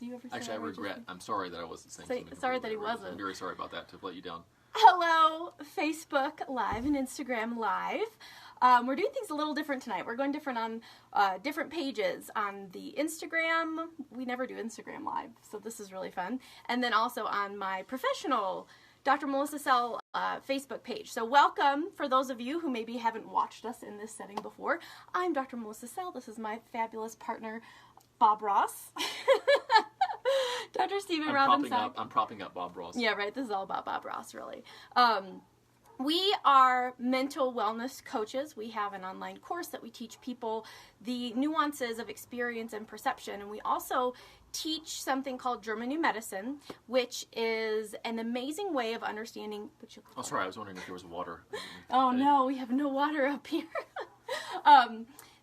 Do you ever say Actually, I regret. I'm sorry that I wasn't saying something. Sorry that he wasn't. I'm very sorry about that, to let you down. Hello, Facebook Live and Instagram Live. We're doing things a little different tonight. We're going different on different pages. On the Instagram, we never do Instagram Live, so this is really fun. And then also on my professional Dr. Melissa Sell Facebook page. So welcome for those of you who maybe haven't watched us in this setting before. I'm Dr. Melissa Sell. This is my fabulous partner, Bob Ross. Dr. Stephen Robinson. I'm propping up Bob Ross. Yeah, right. This is all about Bob Ross, really. We are mental wellness coaches. We have an online course that we teach people the nuances of experience and perception. And we also teach something called German New Medicine, which is an amazing way of understanding. Oh, sorry. I was wondering if there was water. Oh, no. We have no water up here.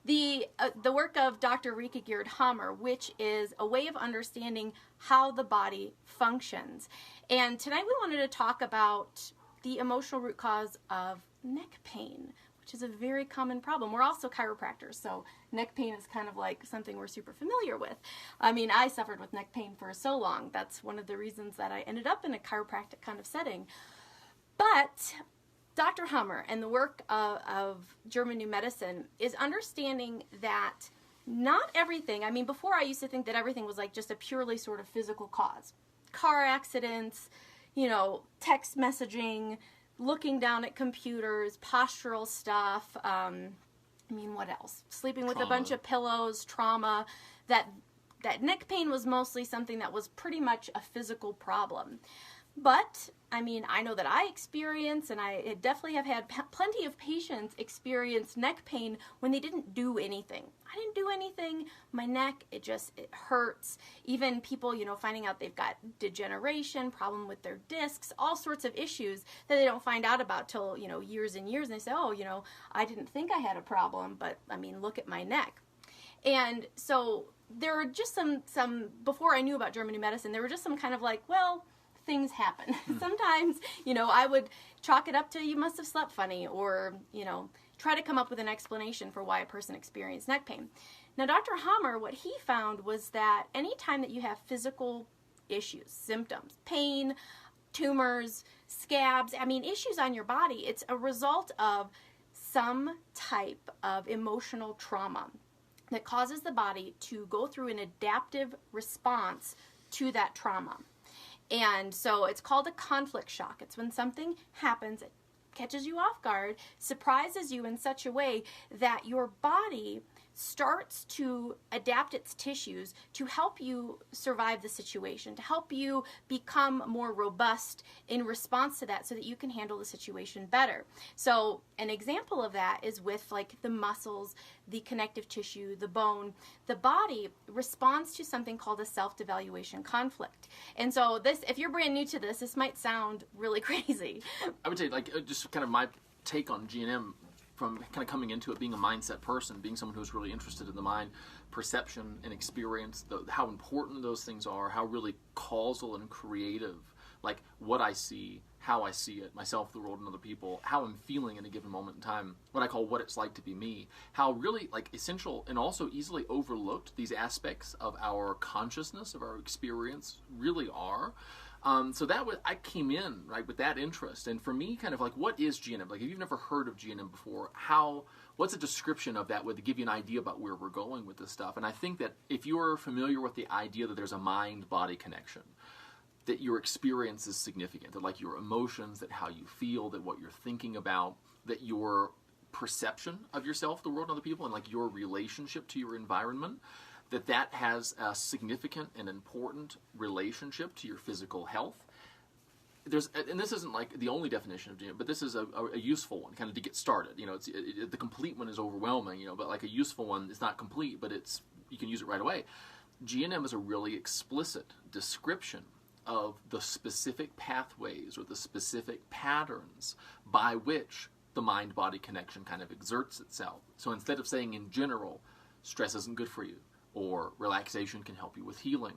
The work of Dr. Ryke Geerd Hamer, which is a way of understanding how the body functions. And tonight we wanted to talk about the emotional root cause of neck pain, which is a very common problem. We're also chiropractors, so neck pain is kind of like something we're super familiar with. I mean, I suffered with neck pain for so long. That's one of the reasons that I ended up in a chiropractic kind of setting. But Dr. Hamer and the work of German New Medicine is understanding that not everything, I mean, before I used to think that everything was like just a purely sort of physical cause. Car accidents, text messaging, looking down at computers, postural stuff, what else? Sleeping with a bunch of pillows, trauma, that neck pain was mostly something that was pretty much a physical problem. But, I know that I experience, and I definitely have had plenty of patients experience neck pain when they didn't do anything. I didn't do anything. My neck, it hurts. Even people, finding out they've got degeneration, problem with their discs, all sorts of issues that they don't find out about till, years and years. And they say, oh, I didn't think I had a problem, but, look at my neck. And so there were just some, before I knew about German New Medicine, there were just some kind of like, well, things happen. Sometimes, I would chalk it up to you must have slept funny or, try to come up with an explanation for why a person experienced neck pain. Now, Dr. Hamer, what he found was that anytime that you have physical issues, symptoms, pain, tumors, scabs, issues on your body, it's a result of some type of emotional trauma that causes the body to go through an adaptive response to that trauma. And so it's called a conflict shock. It's when something happens, it catches you off guard, surprises you in such a way that your body starts to adapt its tissues to help you survive the situation, to help you become more robust in response to that so that you can handle the situation better. So an example of that is with like the muscles, the connective tissue, the bone. The body responds to something called a self-devaluation conflict. And so this, if you're brand new to this might sound really crazy. I would say, just kind of my take on G&M from kind of coming into it, being a mindset person, being someone who's really interested in the mind, perception and experience, how important those things are, how really causal and creative, like what I see, how I see it, myself, the world, and other people, how I'm feeling in a given moment in time, what I call what it's like to be me, how really essential and also easily overlooked these aspects of our consciousness, of our experience really are. So that was, I came in, right, with that interest. And for me, kind of what is G&M? If you've never heard of G&M before, what's a description of that to give you an idea about where we're going with this stuff? And I think that if you're familiar with the idea that there's a mind-body connection, that your experience is significant, that your emotions, that how you feel, that what you're thinking about, that your perception of yourself, the world, and other people, and your relationship to your environment, that has a significant and important relationship to your physical health. And this isn't the only definition of G&M, but this is a useful one, kind of to get started. The complete one is overwhelming, but a useful one is not complete, but you can use it right away. G&M is a really explicit description of the specific pathways or the specific patterns by which the mind-body connection kind of exerts itself. So instead of saying in general, stress isn't good for you, or relaxation can help you with healing,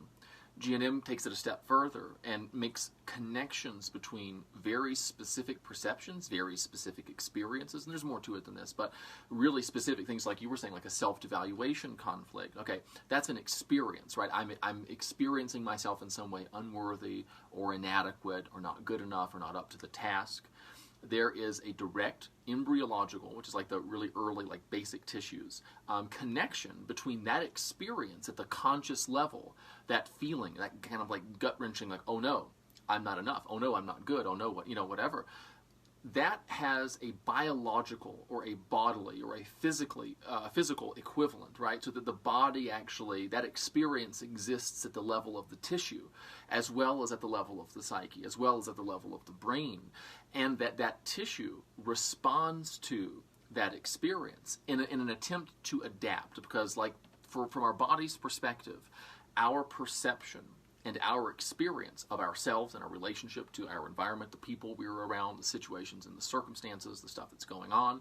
GNM takes it a step further and makes connections between very specific perceptions, very specific experiences, and there's more to it than this, but really specific things like you were saying, like a self-devaluation conflict. Okay, that's an experience, right? I'm experiencing myself in some way unworthy or inadequate or not good enough or not up to the task. There is a direct embryological, which is like the really early, like basic tissues, connection between that experience at the conscious level, that feeling, that kind of like gut-wrenching, like, oh no, I'm not enough. Oh no, I'm not good. Oh no, whatever. That has a biological or a bodily or a physical equivalent, right? So that the body actually, that experience exists at the level of the tissue, as well as at the level of the psyche, as well as at the level of the brain, and that tissue responds to that experience in an attempt to adapt, because like from our body's perspective, our perception and our experience of ourselves and our relationship to our environment, the people we're around, the situations and the circumstances, the stuff that's going on,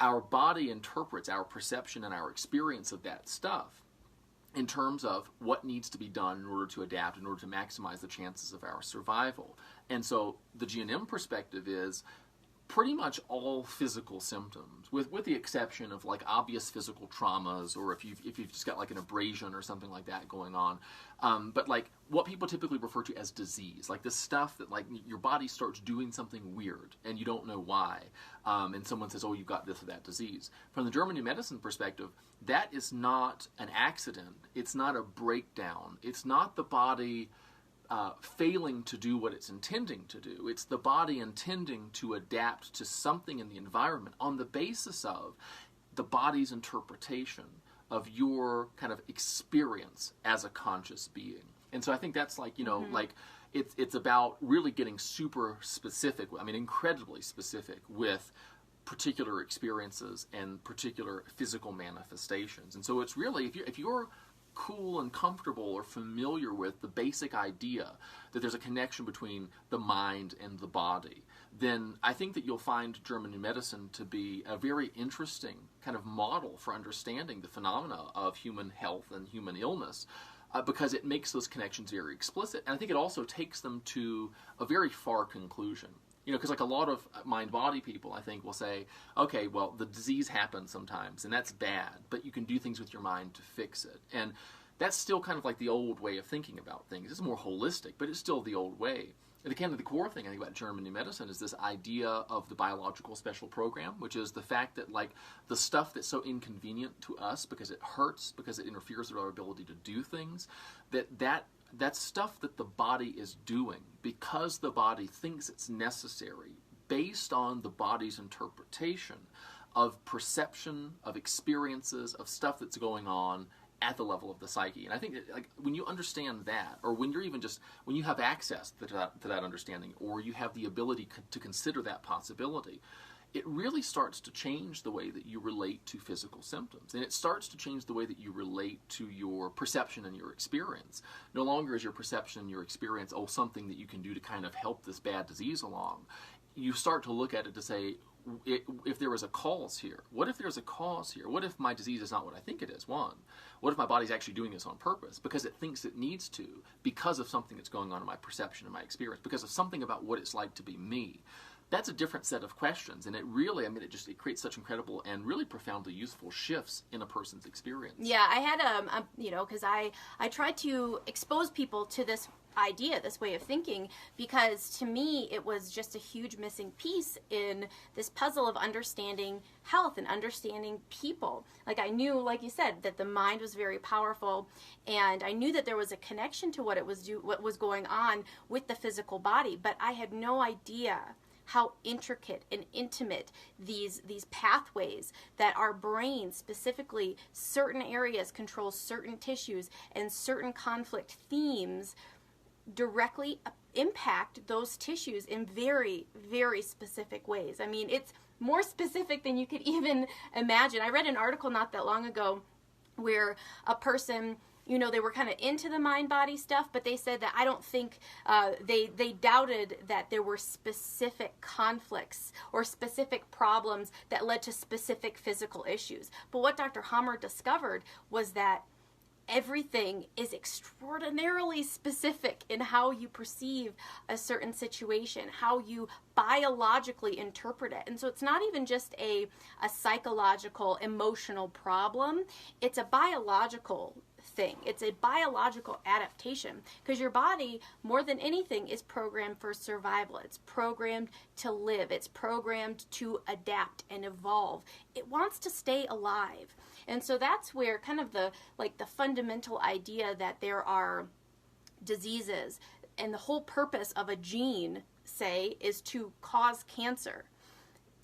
our body interprets our perception and our experience of that stuff in terms of what needs to be done in order to adapt, in order to maximize the chances of our survival. And so the GNM perspective is pretty much all physical symptoms, with the exception of like obvious physical traumas, or if you've just got like an abrasion or something like that going on. But like what people typically refer to as disease, like this stuff that like your body starts doing something weird and you don't know why. And someone says, oh, you've got this or that disease. From the German New Medicine perspective, that is not an accident. It's not a breakdown. It's not the body failing to do what it's intending to do. It's the body intending to adapt to something in the environment on the basis of the body's interpretation of your kind of experience as a conscious being. And so I think that's like, like it's about really getting super specific, I mean incredibly specific with particular experiences and particular physical manifestations. And so it's really, if you're cool and comfortable or familiar with the basic idea that there's a connection between the mind and the body, then I think that you'll find German New Medicine to be a very interesting kind of model for understanding the phenomena of human health and human illness, because it makes those connections very explicit. And I think it also takes them to a very far conclusion. Because like a lot of mind-body people, I think, will say, okay, well, the disease happens sometimes, and that's bad, but you can do things with your mind to fix it. And that's still kind of like the old way of thinking about things. It's more holistic, but it's still the old way. And again, the core thing I think about German New Medicine is this idea of the biological special program, which is the fact that like the stuff that's so inconvenient to us because it hurts, because it interferes with our ability to do things, that's stuff that the body is doing because the body thinks it's necessary based on the body's interpretation of perception, of experiences, of stuff that's going on at the level of the psyche. And I think that, like, when you understand that, or when you're even just, when you have access to that understanding, or you have the ability to consider that possibility, it really starts to change the way that you relate to physical symptoms. And it starts to change the way that you relate to your perception and your experience. No longer is your perception and your experience, oh, something that you can do to kind of help this bad disease along. You start to look at it to say, if there is a cause here, what if there's a cause here? What if my disease is not what I think it is, one? What if my body's actually doing this on purpose because it thinks it needs to, because of something that's going on in my perception and my experience, because of something about what it's like to be me? That's a different set of questions, and it really, it creates such incredible and really profoundly useful shifts in a person's experience. Yeah, I had, because I tried to expose people to this idea, this way of thinking, because to me it was just a huge missing piece in this puzzle of understanding health and understanding people. Like I knew, like you said, that the mind was very powerful, and I knew that there was a connection to what was going on with the physical body, but I had no idea how intricate and intimate these pathways, that our brain, specifically certain areas, controls certain tissues, and certain conflict themes directly impact those tissues in very, very specific ways. I mean, it's more specific than you could even imagine. I read an article not that long ago where a person, they were kind of into the mind-body stuff, but they said that I don't think, they doubted that there were specific conflicts or specific problems that led to specific physical issues. But what Dr. Hamer discovered was that everything is extraordinarily specific in how you perceive a certain situation, how you biologically interpret it. And so it's not even just a psychological, emotional problem. It's a biological thing. It's a biological adaptation, because your body, more than anything, is programmed for survival. It's programmed to live. It's programmed to adapt and evolve. It wants to stay alive. And so that's where kind of the fundamental idea that there are diseases and the whole purpose of a gene, say, is to cause cancer,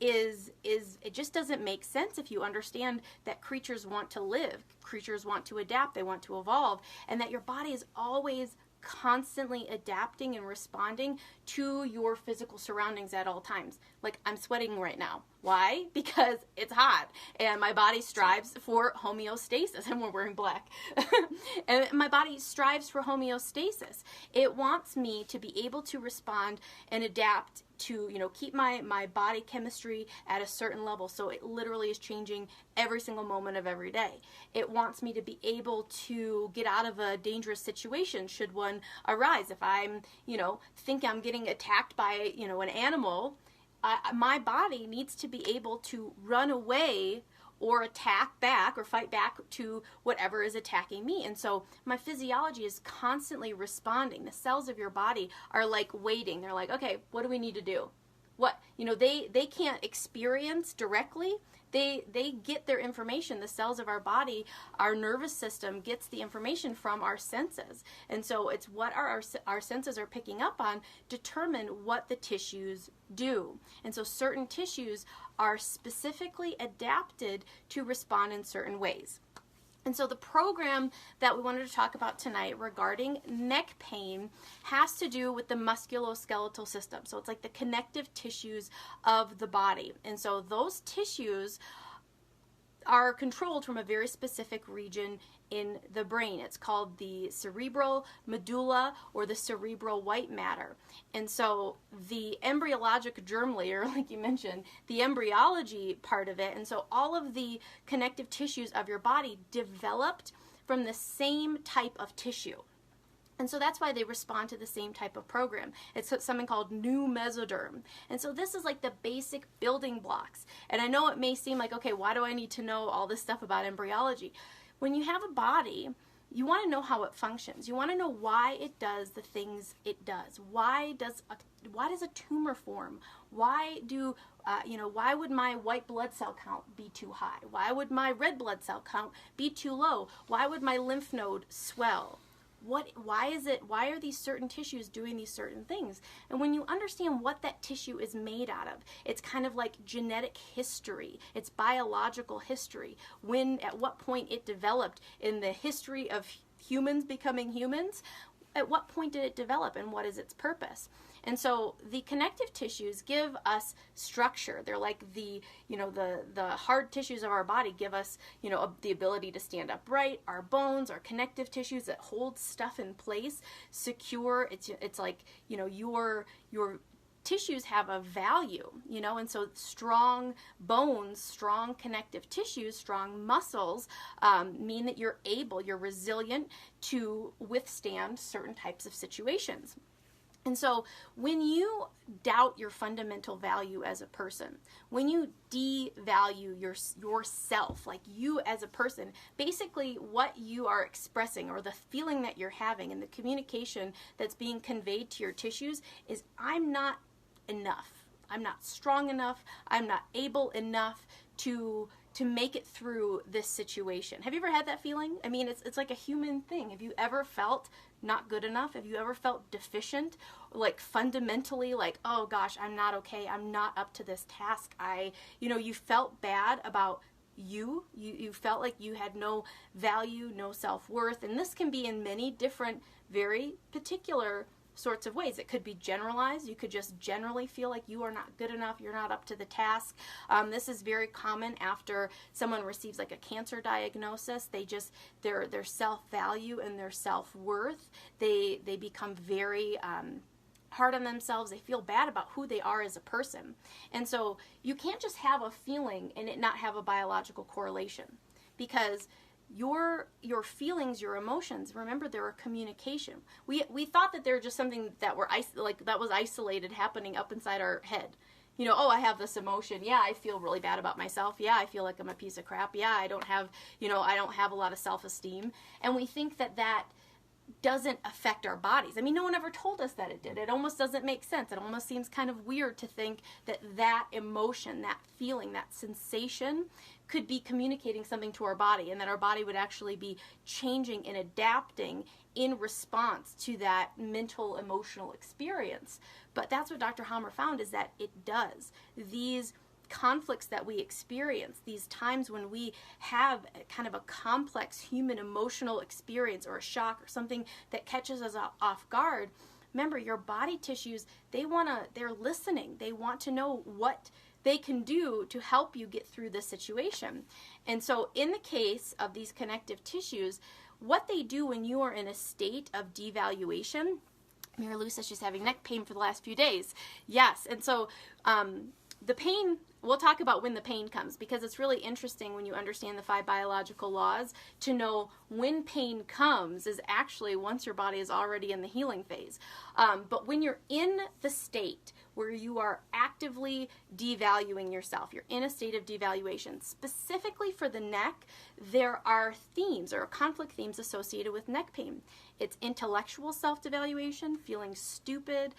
is it just doesn't make sense if you understand that creatures want to live, creatures want to adapt, they want to evolve, and that your body is always constantly adapting and responding to your physical surroundings at all times. Like, I'm sweating right now. Why? Because it's hot and my body strives for homeostasis, and we're wearing black. And my body strives for homeostasis. It wants me to be able to respond and adapt to, keep my body chemistry at a certain level. So it literally is changing every single moment of every day. It wants me to be able to get out of a dangerous situation should one arise. If I'm, think I'm getting attacked by, an animal, my body needs to be able to run away or attack back or fight back to whatever is attacking me. And so my physiology is constantly responding. The cells of your body are like waiting. They're like, okay, what do we need to do? What, they can't experience directly. They get their information. The cells of our body, our nervous system gets the information from our senses. And so it's what our senses are picking up on determine what the tissues do. And so certain tissues are specifically adapted to respond in certain ways. And so the program that we wanted to talk about tonight regarding neck pain has to do with the musculoskeletal system. So it's like the connective tissues of the body. And so those tissues are controlled from a very specific region in the brain. It's called the cerebral medulla or the cerebral white matter. And so the embryologic germ layer, like you mentioned, the embryology part of it, and so all of the connective tissues of your body developed from the same type of tissue. And so that's why they respond to the same type of program. It's something called new mesoderm. And so this is like the basic building blocks. And I know it may seem like, okay, why do I need to know all this stuff about embryology? When you have a body, you want to know how it functions. You want to know why it does the things it does. Why does a tumor form? Why would my white blood cell count be too high? Why would my red blood cell count be too low? Why would my lymph node swell? Why are these certain tissues doing these certain things? And when you understand what that tissue is made out of, it's kind of like genetic history. It's biological history. At what point it developed in the history of humans becoming humans, at what point did it develop and what is its purpose? And so the connective tissues give us structure. They're like the hard tissues of our body give us, the ability to stand upright. Our bones, our connective tissues that hold stuff in place, secure. It's like, your tissues have a value, and so strong bones, strong connective tissues, strong muscles mean that you're resilient to withstand certain types of situations. And so when you doubt your fundamental value as a person, when you devalue yourself, like you as a person, basically what you are expressing or the feeling that you're having and the communication that's being conveyed to your tissues is, I'm not enough. I'm not strong enough. I'm not able enough to make it through this situation. Have you ever had that feeling? I mean, it's like a human thing. Have you ever felt not good enough? Have you ever felt deficient? Like fundamentally, like, oh gosh, I'm not okay. I'm not up to this task. You felt bad about you felt like you had no value, no self-worth. And this can be in many different, very particular sorts of ways. It could be generalized. You could just generally feel like you are not good enough, you're not up to the task. This is very common after someone receives like a cancer diagnosis. Their self-value and their self-worth, they become very hard on themselves. They feel bad about who they are as a person. And so you can't just have a feeling and it not have a biological correlation, because your feelings, your emotions, remember, they're a communication. We thought that they're just something that that was isolated, happening up inside our head. Oh, I have this emotion. Yeah, I feel really bad about myself. Yeah, I feel like I'm a piece of crap. Yeah, I don't have a lot of self-esteem. And we think that doesn't affect our bodies. I mean, no one ever told us that it did. It almost doesn't make sense. It almost seems kind of weird to think that emotion, that feeling, that sensation could be communicating something to our body, and that our body would actually be changing and adapting in response to that mental, emotional experience. But that's what Dr. Hamer found, is that it does. These conflicts that we experience, these times when we have kind of a complex human emotional experience or a shock or something that catches us off guard, remember, your body tissues, they're listening. They want to know what they can do to help you get through the situation. And so in the case of these connective tissues, what they do when you are in a state of devaluation, Mary Lou says she's having neck pain for the last few days. Yes, and so the pain, we'll talk about when the pain comes, because it's really interesting when you understand the 5 biological laws to know when pain comes is actually once your body is already in the healing phase. But when you're in the state where you are actively devaluing yourself, you're in a state of devaluation, specifically for the neck, there are themes or conflict themes associated with neck pain. It's intellectual self-devaluation, feeling stupid,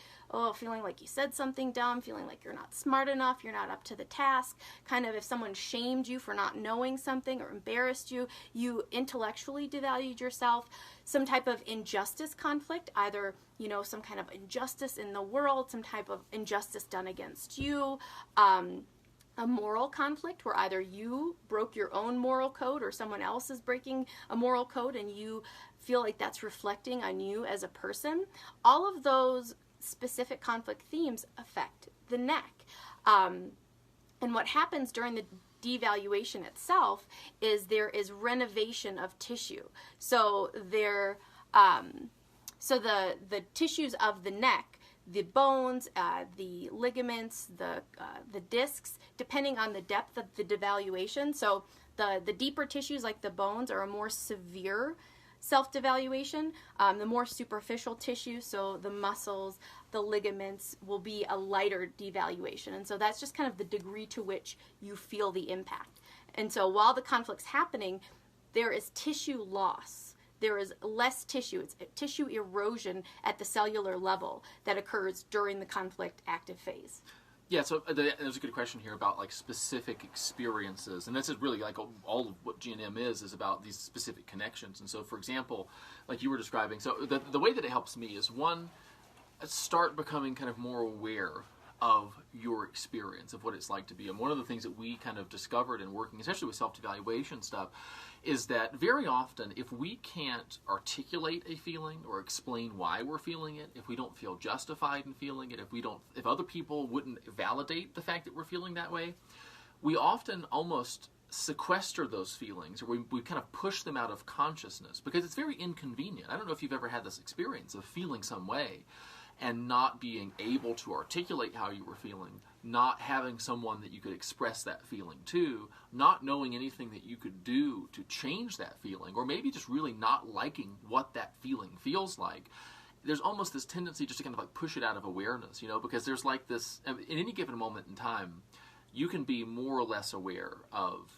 feeling like you said something dumb, feeling like you're not smart enough, you're not up to the task. Kind of if someone shamed you for not knowing something or embarrassed you, you intellectually devalued yourself. Some type of injustice conflict, either, some kind of injustice in the world, some type of injustice done against you. A moral conflict where either you broke your own moral code or someone else is breaking a moral code and you feel like that's reflecting on you as a person. All of those specific conflict themes affect the neck. And what happens during the devaluation itself is there is renovation of tissue. So the tissues of the neck, the bones, the ligaments, the discs, depending on the depth of the devaluation. So the deeper tissues like the bones are a more severe self-devaluation. The more superficial tissue, so the muscles, the ligaments, will be a lighter devaluation. And so that's just kind of the degree to which you feel the impact. And so while the conflict's happening, there is tissue loss. There is less tissue. It's tissue erosion at the cellular level that occurs during the conflict active phase. Yeah, so there's a good question here about like specific experiences, and this is really like all of what GNM is about these specific connections. And so, for example, like you were describing, so the way that it helps me is, one, start becoming kind of more aware of your experience, of what it's like to be. And one of the things that we kind of discovered in working, especially with self-devaluation stuff, is that very often if we can't articulate a feeling or explain why we're feeling it, if we don't feel justified in feeling it, if other people wouldn't validate the fact that we're feeling that way, we often almost sequester those feelings, or we kind of push them out of consciousness, because it's very inconvenient. I don't know if you've ever had this experience of feeling some way and not being able to articulate how you were feeling, not having someone that you could express that feeling to, not knowing anything that you could do to change that feeling, or maybe just really not liking what that feeling feels like. There's almost this tendency just to kind of like push it out of awareness, because there's like this, in any given moment in time, you can be more or less aware of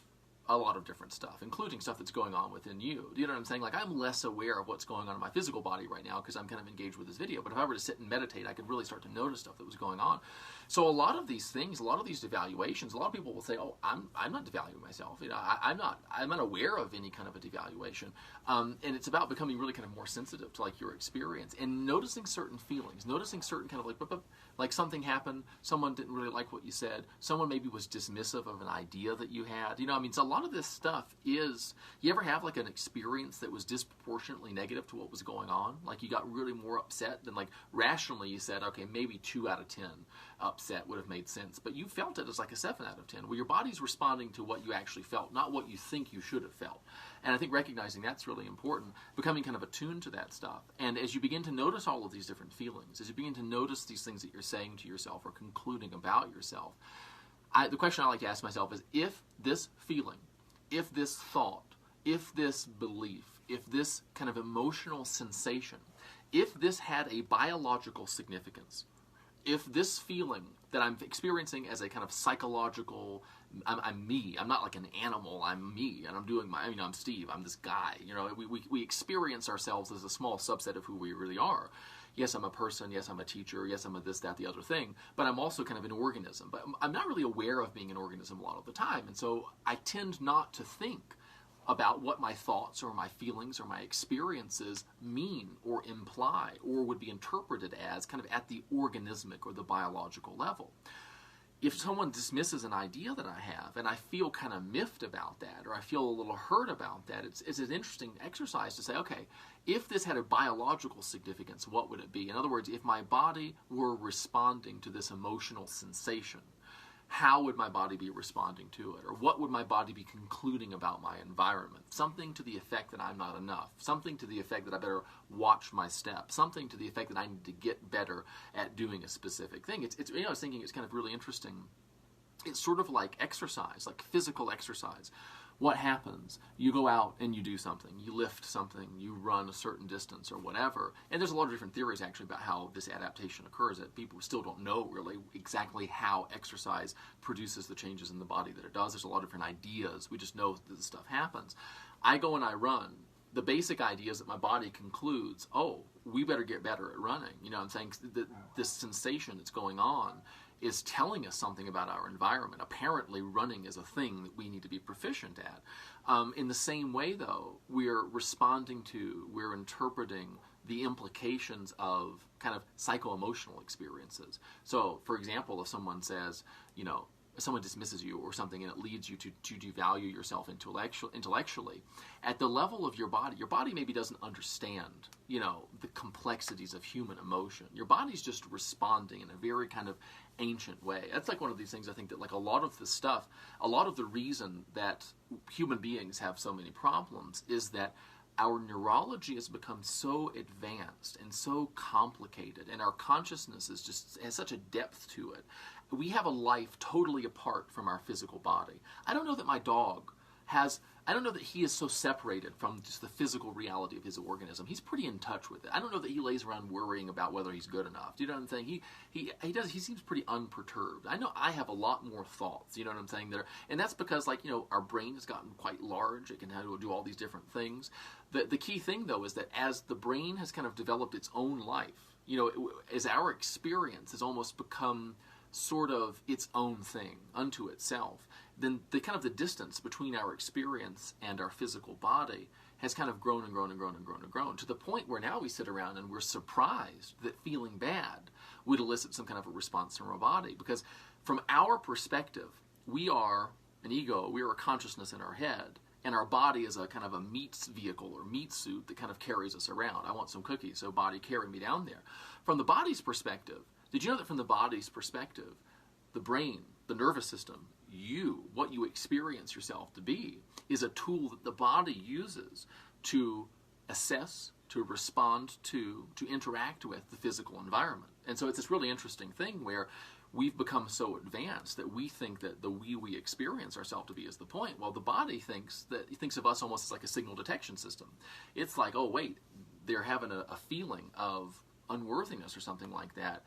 a lot of different stuff, including stuff that's going on within you. Do you know what I'm saying? Like, I'm less aware of what's going on in my physical body right now because I'm kind of engaged with this video. But if I were to sit and meditate, I could really start to notice stuff that was going on. So a lot of these things, a lot of these devaluations, a lot of people will say, "Oh, I'm not devaluing myself. I'm not aware of any kind of a devaluation." And it's about becoming really kind of more sensitive to like your experience and noticing certain feelings, noticing certain kind of like something happened, someone didn't really like what you said, someone maybe was dismissive of an idea that you had. So a lot of this stuff is, you ever have like an experience that was disproportionately negative to what was going on? Like you got really more upset than like rationally you said, okay, maybe 2 out of 10 upset would have made sense, but you felt it as like a 7 out of 10, where your body's responding to what you actually felt, not what you think you should have felt. And I think recognizing that's really important, becoming kind of attuned to that stuff. And as you begin to notice all of these different feelings, as you begin to notice these things that you're saying to yourself or concluding about yourself, the question I like to ask myself is, if this feeling, if this thought if this belief, if this kind of emotional sensation, if this had a biological significance, if this feeling that I'm experiencing as a kind of psychological, I'm me, I'm not like an animal, I'm me, and I'm doing my, I'm Steve, I'm this guy, we experience ourselves as a small subset of who we really are. Yes, I'm a person, yes, I'm a teacher, yes, I'm a this, that, the other thing, but I'm also kind of an organism. But I'm not really aware of being an organism a lot of the time, and so I tend not to think about what my thoughts or my feelings or my experiences mean or imply or would be interpreted as kind of at the organismic or the biological level. If someone dismisses an idea that I have and I feel kind of miffed about that or I feel a little hurt about that, it's an interesting exercise to say, okay, if this had a biological significance, what would it be? In other words, if my body were responding to this emotional sensation, how would my body be responding to it? Or what would my body be concluding about my environment? Something to the effect that I'm not enough. Something to the effect that I better watch my steps. Something to the effect that I need to get better at doing a specific thing. I was thinking it's kind of really interesting. It's sort of like exercise, like physical exercise. What happens? You go out and you do something. You lift something. You run a certain distance or whatever. And there's a lot of different theories actually about how this adaptation occurs that people still don't know really exactly how exercise produces the changes in the body that it does. There's a lot of different ideas. We just know that this stuff happens. I go and I run. The basic idea is that my body concludes, oh, we better get better at running. I'm saying that this sensation that's going on is telling us something about our environment. Apparently, running is a thing that we need to be proficient at. In the same way, though, we're interpreting the implications of kind of psycho-emotional experiences. So, for example, if someone says, if someone dismisses you or something and it leads you to devalue yourself intellectually, at the level of your body maybe doesn't understand, the complexities of human emotion. Your body's just responding in a very kind of ancient way. That's like one of these things I think that like a lot of the reason that human beings have so many problems is that our neurology has become so advanced and so complicated, and our consciousness has such a depth to it. We have a life totally apart from our physical body. I don't know that my dog I don't know that he is so separated from just the physical reality of his organism. He's pretty in touch with it. I don't know that he lays around worrying about whether he's good enough. Do you know what I'm saying? He seems pretty unperturbed. I know I have a lot more thoughts, you know what I'm saying, and that's because our brain has gotten quite large. It can do all these different things. The key thing though is that as the brain has kind of developed its own life, as our experience has almost become sort of its own thing unto itself, then the distance between our experience and our physical body has kind of grown and grown and grown and grown and grown to the point where now we sit around and we're surprised that feeling bad would elicit some kind of a response from our body. Because from our perspective, we are an ego, we are a consciousness in our head, and our body is a kind of a meat vehicle or meat suit that kind of carries us around. I want some cookies, so body, carry me down there. From the body's perspective, did you know that from the body's perspective, the brain, the nervous system, what you experience yourself to be, is a tool that the body uses to assess, to respond to interact with the physical environment. And so it's this really interesting thing where we've become so advanced that we think that the we experience ourselves to be is the point. Well, the body thinks of us almost as like a signal detection system. It's like, oh wait, they're having a feeling of unworthiness or something like that.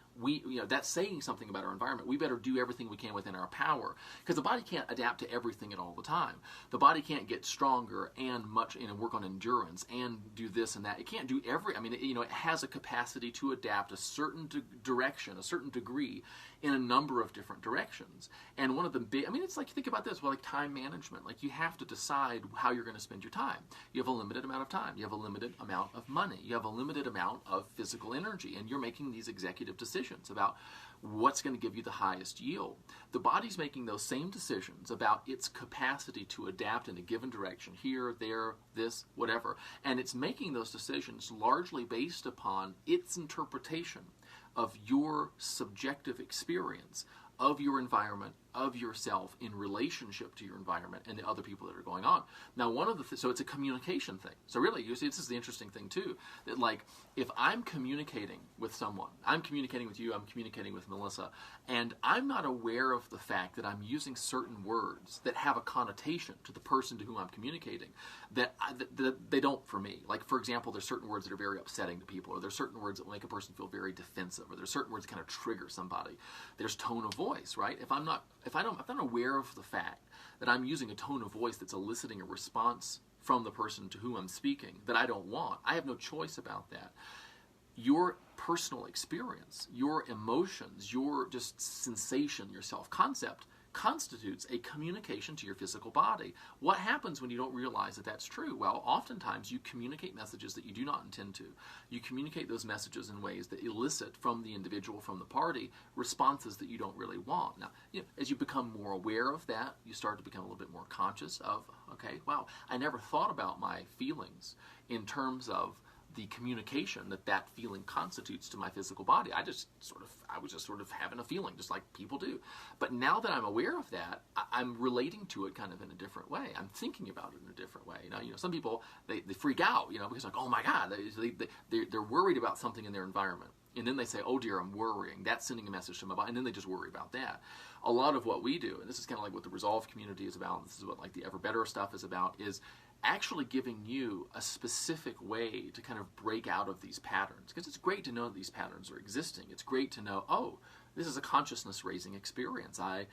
That's saying something about our environment. We better do everything we can within our power, because the body can't adapt to everything at all the time. The body can't get stronger and work on endurance and do this and that. It can't do it has a capacity to adapt a certain direction, a certain degree, in a number of different directions. And one of the big, it's like, think about this, like time management. Like, you have to decide how you're going to spend your time. You have a limited amount of time. You have a limited amount of money. You have a limited amount of physical energy, and you're making these executive decisions about what's going to give you the highest yield. The body's making those same decisions about its capacity to adapt in a given direction, here, there, this, whatever. And it's making those decisions largely based upon its interpretation of your subjective experience of your environment, of yourself in relationship to your environment and the other people that are going on. Now, one of the so it's a communication thing. So really, you see, this is the interesting thing too, that like if I'm communicating with someone, I'm communicating with you, I'm communicating with Melissa, and I'm not aware of the fact that I'm using certain words that have a connotation to the person to whom I'm communicating that they don't for me. Like, for example, there's certain words that are very upsetting to people, or there's certain words that make a person feel very defensive, or there's certain words that kind of trigger somebody. There's tone of voice, right? If I'm not aware of the fact that I'm using a tone of voice that's eliciting a response from the person to whom I'm speaking that I don't want, I have no choice about that. Your personal experience, your emotions, your just sensation, your self-concept constitutes a communication to your physical body. What happens when you don't realize that that's true? Well, oftentimes you communicate messages that you do not intend to. You communicate those messages in ways that elicit from the individual, from the party, responses that you don't really want. Now, as you become more aware of that, you start to become a little bit more conscious of, okay, wow, I never thought about my feelings in terms of the communication that feeling constitutes to my physical body. I was just sort of having a feeling, just like people do. But now that I'm aware of that, I'm relating to it kind of in a different way. I'm thinking about it in a different way. Now, some people, they freak out, because like, oh my God, they're worried about something in their environment. And then they say, oh dear, I'm worrying. That's sending a message to my body. And then they just worry about that. A lot of what we do, and this is kind of like what the Resolve community is about, this is what like the Ever Better stuff is about, is actually giving you a specific way to kind of break out of these patterns. Because it's great to know these patterns are existing. It's great to know, oh, this is a consciousness-raising experience. I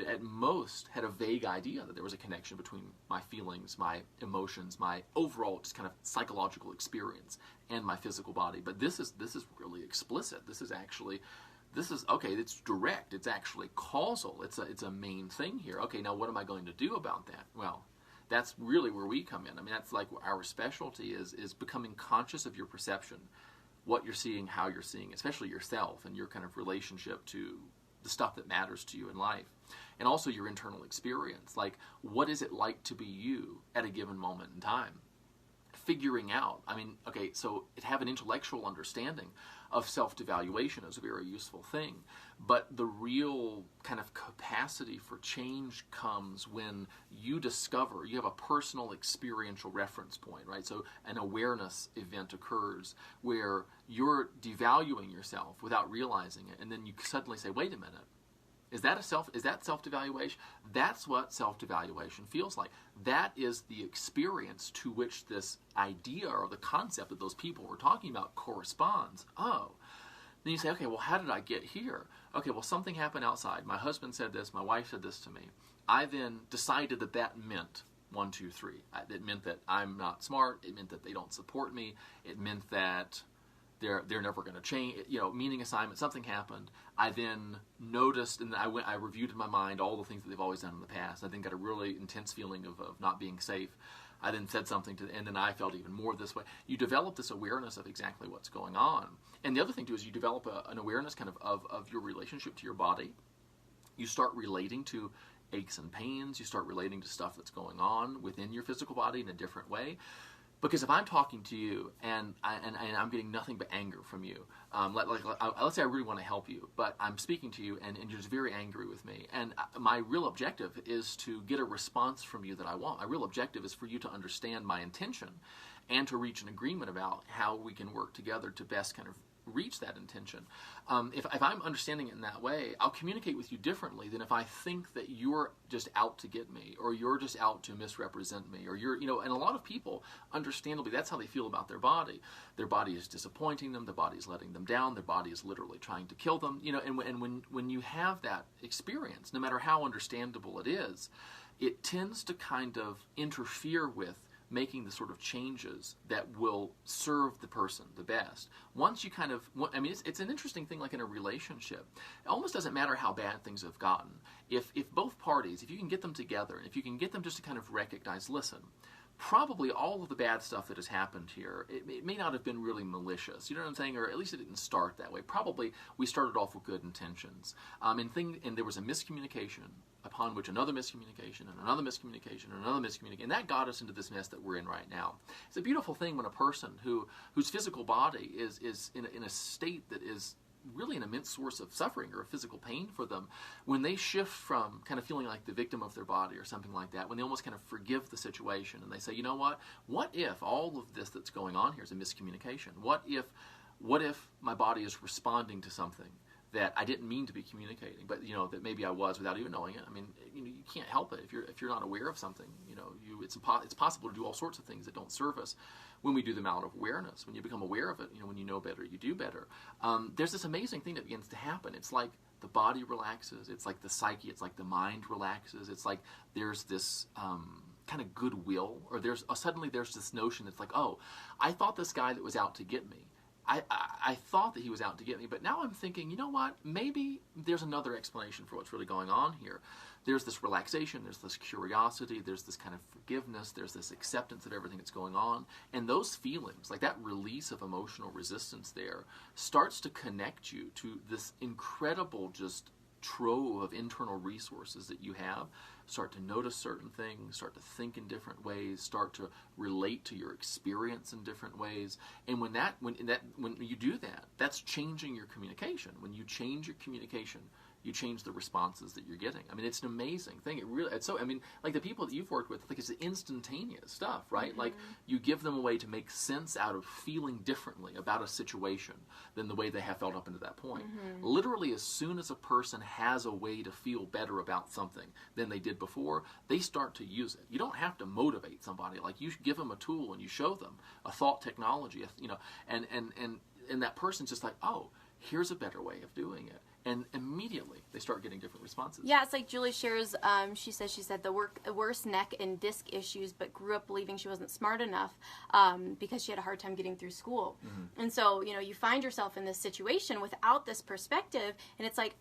at most had a vague idea that there was a connection between my feelings, my emotions, my overall just kind of psychological experience and my physical body. But this is really explicit. This is okay, it's direct. It's actually causal. It's a main thing here. Okay, now what am I going to do about that? Well, that's really where we come in. I mean, that's like our specialty is becoming conscious of your perception, what you're seeing, how you're seeing, especially yourself and your kind of relationship to the stuff that matters to you in life. And also your internal experience. Like, what is it like to be you at a given moment in time? Figuring out, so have an intellectual understanding of self-devaluation is a very useful thing. But the real kind of capacity for change comes when you discover, you have a personal experiential reference point, right? So an awareness event occurs where you're devaluing yourself without realizing it, and then you suddenly say, wait a minute, is that self-devaluation? That's what self-devaluation feels like. That is the experience to which this idea or the concept that those people were talking about corresponds. Oh. Then you say, okay, well, how did I get here? Okay, well, something happened outside. My husband said this. My wife said this to me. I then decided that meant 1, 2, 3. It meant that I'm not smart. It meant that they don't support me. It meant that they're never going to change. Meaning assignment, something happened. I then noticed, and I reviewed in my mind all the things that they've always done in the past. I then got a really intense feeling of not being safe. I then said something and then I felt even more this way. You develop this awareness of exactly what's going on. And the other thing, too, is you develop an awareness kind of your relationship to your body. You start relating to aches and pains. You start relating to stuff that's going on within your physical body in a different way. Because if I'm talking to you and I'm getting nothing but anger from you, let's say I really want to help you, but I'm speaking to you and you're just very angry with me, and my real objective is to get a response from you that I want. My real objective is for you to understand my intention and to reach an agreement about how we can work together to best kind of reach that intention. If I'm understanding it in that way, I'll communicate with you differently than if I think that you're just out to get me, or you're just out to misrepresent me, or and a lot of people, understandably, that's how they feel about their body. Their body is disappointing them, their body is letting them down, their body is literally trying to kill them, and when you have that experience, no matter how understandable it is, it tends to kind of interfere with making the sort of changes that will serve the person the best. Once you kind of, it's an interesting thing like in a relationship. It almost doesn't matter how bad things have gotten. If both parties, if you can get them together, and if you can get them just to kind of recognize, listen, probably all of the bad stuff that has happened here, it may not have been really malicious, you know what I'm saying? Or at least it didn't start that way. Probably we started off with good intentions. And there was a miscommunication, upon which another miscommunication, and another miscommunication, and another miscommunication, and that got us into this mess that we're in right now. It's a beautiful thing when a person whose physical body is in a state that is really an immense source of suffering or physical pain for them, when they shift from kind of feeling like the victim of their body or something like that, when they almost kind of forgive the situation and they say, you know what if all of this that's going on here is a miscommunication? What if my body is responding to something that I didn't mean to be communicating, but that maybe I was without even knowing it? I mean, you can't help it if you're not aware of something. It's possible to do all sorts of things that don't serve us when we do them out of awareness. When you become aware of it, when you know better, you do better. There's this amazing thing that begins to happen. It's like the body relaxes. It's like the psyche. It's like the mind relaxes. It's like there's this kind of goodwill, or suddenly there's this notion that's like, oh, I thought this guy that was out to get me, I thought that he was out to get me, but now I'm thinking, you know what, maybe there's another explanation for what's really going on here. There's this relaxation, there's this curiosity, there's this kind of forgiveness, there's this acceptance of everything that's going on, and those feelings, like that release of emotional resistance there, starts to connect you to this incredible just trove of internal resources that you have. Start to notice certain things, start to think in different ways, start to relate to your experience in different ways. And when you do that, that's changing your communication. When you change your communication, you change the responses that you're getting. I mean, it's an amazing thing. Like the people that you've worked with, like, it's instantaneous stuff, right? Mm-hmm. Like, you give them a way to make sense out of feeling differently about a situation than the way they have felt up until that point. Mm-hmm. Literally, as soon as a person has a way to feel better about something than they did before, they start to use it. You don't have to motivate somebody. Like, you give them a tool and you show them a thought technology, and that person's just like, oh, here's a better way of doing it. And immediately they start getting different responses. Yeah, it's like Julie shares, she said the worst neck and disc issues, but grew up believing she wasn't smart enough because she had a hard time getting through school. Mm-hmm. And so, you find yourself in this situation without this perspective, and it's like,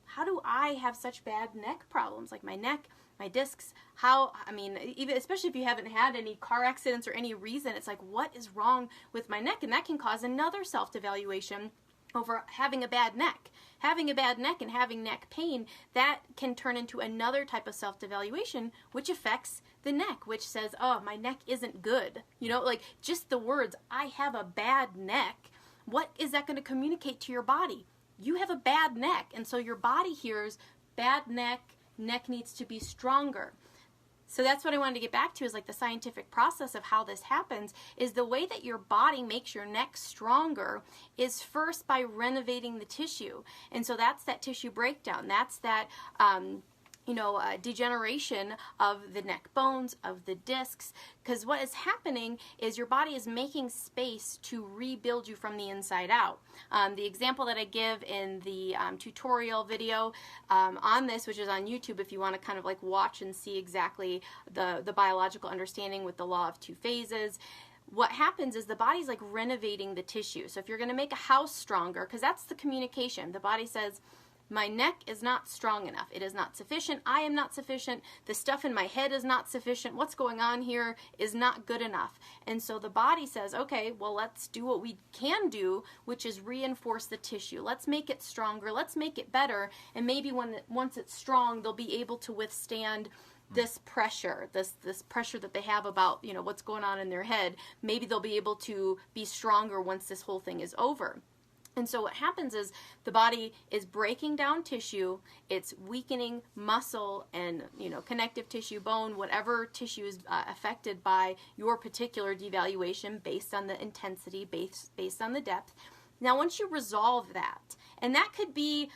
how do I have such bad neck problems? Like my neck, my discs, even especially if you haven't had any car accidents or any reason, it's like, what is wrong with my neck? And that can cause another self-devaluation over having a bad neck. Having a bad neck and having neck pain, that can turn into another type of self-devaluation, which affects the neck, which says, oh, my neck isn't good. Like just the words, I have a bad neck, what is that going to communicate to your body? You have a bad neck, and so your body hears bad neck needs to be stronger. So that's what I wanted to get back to, is like the scientific process of how this happens is the way that your body makes your neck stronger is first by renovating the tissue. And so that's that tissue breakdown. That's that, degeneration of the neck bones, of the discs, because what is happening is your body is making space to rebuild you from the inside out. The example that I give in the tutorial video on this, which is on YouTube if you want to kind of like watch and see exactly the biological understanding with the law of two phases, what happens is the body's like renovating the tissue. So if you're going to make a house stronger, because that's the communication, the body says, my neck is not strong enough. It is not sufficient. I am not sufficient. The stuff in my head is not sufficient. What's going on here is not good enough. And so the body says, okay, well, let's do what we can do, which is reinforce the tissue. Let's make it stronger. Let's make it better. And maybe once it's strong, they'll be able to withstand this pressure, this pressure that they have about, what's going on in their head. Maybe they'll be able to be stronger once this whole thing is over. And so what happens is the body is breaking down tissue, it's weakening muscle and, connective tissue, bone, whatever tissue is affected by your particular devaluation based on the intensity, based on the depth. Now, once you resolve that, and that could be,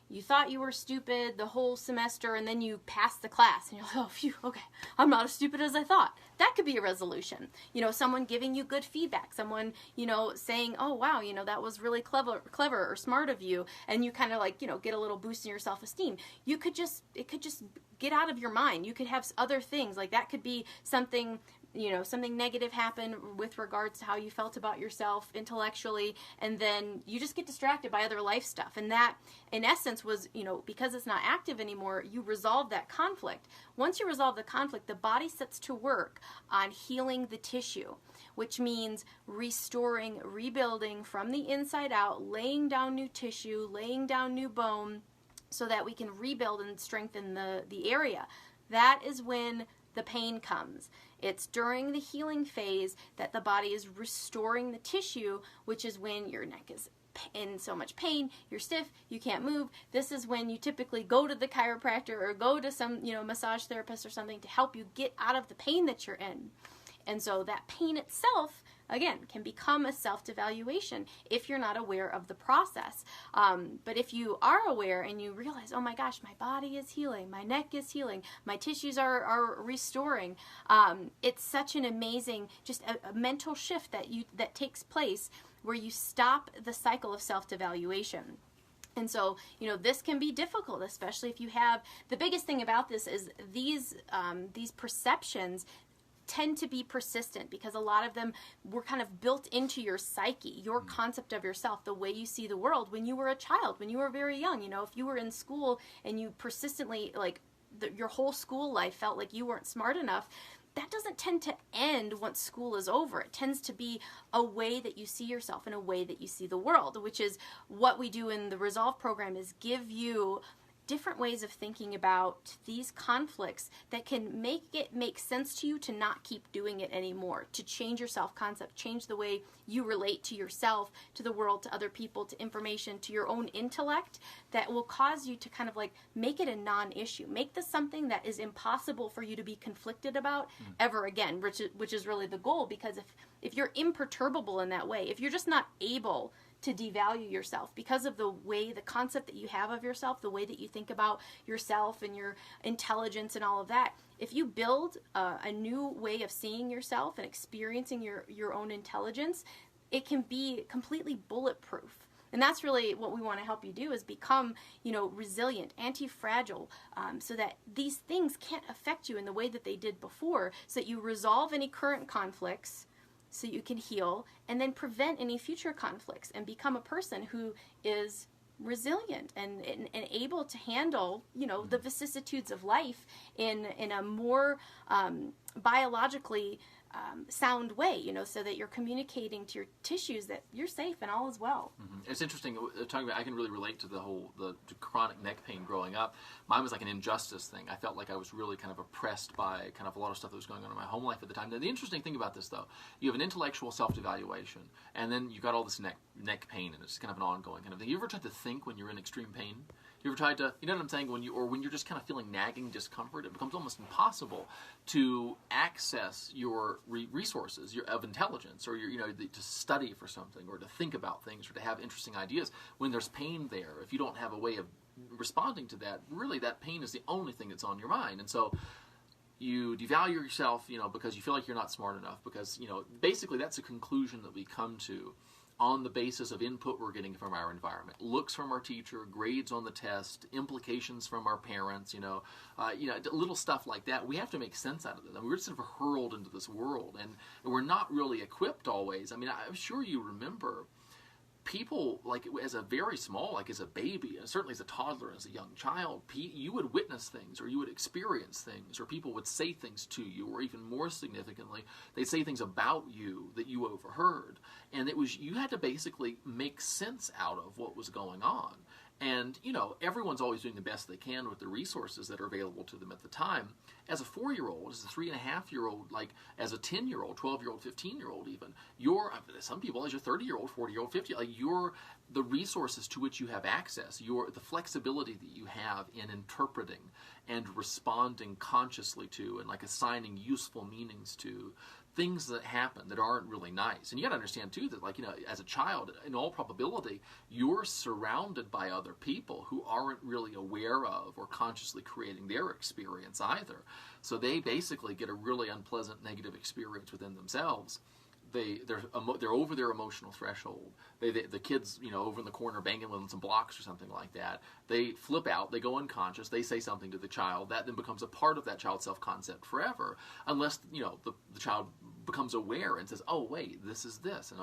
you thought you were stupid the whole semester and then you passed the class and you're like, oh, phew, okay, I'm not as stupid as I thought. That could be a resolution. Someone giving you good feedback, someone, saying, oh, wow, that was really clever or smart of you. And you kind of like, get a little boost in your self-esteem. It could just get out of your mind. You could have other things like that could be something, something negative happened with regards to how you felt about yourself intellectually, and then you just get distracted by other life stuff. And that, in essence, was, because it's not active anymore, you resolve that conflict. Once you resolve the conflict, the body sets to work on healing the tissue, which means restoring, rebuilding from the inside out, laying down new tissue, laying down new bone, so that we can rebuild and strengthen the area. That is when the pain comes. It's during the healing phase that the body is restoring the tissue, which is when your neck is in so much pain, you're stiff, you can't move. This is when you typically go to the chiropractor or go to some, massage therapist or something to help you get out of the pain that you're in. And so that pain itself, again, can become a self-devaluation if you're not aware of the process. But if you are aware and you realize, oh my gosh, my body is healing, my neck is healing, my tissues are restoring, it's such an amazing, just a mental shift that takes place where you stop the cycle of self-devaluation. And so, this can be difficult, especially if you have, the biggest thing about this is these perceptions tend to be persistent because a lot of them were kind of built into your psyche, your concept of yourself, the way you see the world when you were a child, when you were very young. If you were in school and you persistently, your whole school life felt like you weren't smart enough, that doesn't tend to end once school is over. It tends to be a way that you see yourself and a way that you see the world, which is what we do in the Resolve program, is give you different ways of thinking about these conflicts that can make it make sense to you to not keep doing it anymore, to change your self-concept, change the way you relate to yourself, to the world, to other people, to information, to your own intellect, that will cause you to kind of make it a non-issue. Make this something that is impossible for you to be conflicted about ever again, which is really the goal, because if you're imperturbable in that way, if you're just not able to devalue yourself because of the concept that you have of yourself, the way that you think about yourself and your intelligence and all of that, if you build a new way of seeing yourself and experiencing your own intelligence, it can be completely bulletproof. And that's really what we want to help you do, is become, resilient, anti-fragile, so that these things can't affect you in the way that they did before, so that you resolve any current conflicts, so you can heal and then prevent any future conflicts and become a person who is resilient and able to handle, the vicissitudes of life in a more biologically sound way, so that you're communicating to your tissues that you're safe and all is well. Mm-hmm. It's interesting talking about. I can really relate to the chronic neck pain growing up. Mine was like an injustice thing. I felt like I was really kind of oppressed by kind of a lot of stuff that was going on in my home life at the time. Now, the interesting thing about this, though, you have an intellectual self-devaluation, and then you got all this neck pain, and it's kind of an ongoing kind of thing. You ever tried to think when you're in extreme pain? You ever tried to, you know what I'm saying, when you're just kind of feeling nagging discomfort, it becomes almost impossible to access your resources of intelligence, or to study for something, or to think about things, or to have interesting ideas when there's pain there. If you don't have a way of responding to that, really that pain is the only thing that's on your mind. And so you devalue yourself, because you feel like you're not smart enough, because, basically that's a conclusion that we come to on the basis of input we're getting from our environment. Looks from our teacher, grades on the test, implications from our parents, little stuff like that. We have to make sense out of it. I mean, we're sort of hurled into this world, and we're not really equipped always. I mean, I'm sure you remember people, as a very small, as a baby, and certainly as a toddler, as a young child, you would witness things, or you would experience things, or people would say things to you, or even more significantly, they'd say things about you that you overheard. And you had to basically make sense out of what was going on. And, everyone's always doing the best they can with the resources that are available to them at the time. As a 4-year-old, as a 3.5-year-old, as a 10-year-old, 12-year-old, 15-year-old even, some people, as a 30-year-old, 40-year-old, 50, the resources to which you have access, the flexibility that you have in interpreting and responding consciously to, and assigning useful meanings to things that happen that aren't really nice. And you got to understand too that as a child, in all probability, you're surrounded by other people who aren't really aware of or consciously creating their experience either. So they basically get a really unpleasant negative experience within themselves. They're over their emotional threshold. The kids, over in the corner banging with some blocks or something like that, they flip out, they go unconscious, they say something to the child, that then becomes a part of that child's self-concept forever, unless, the child becomes aware and says, oh, wait, this is this.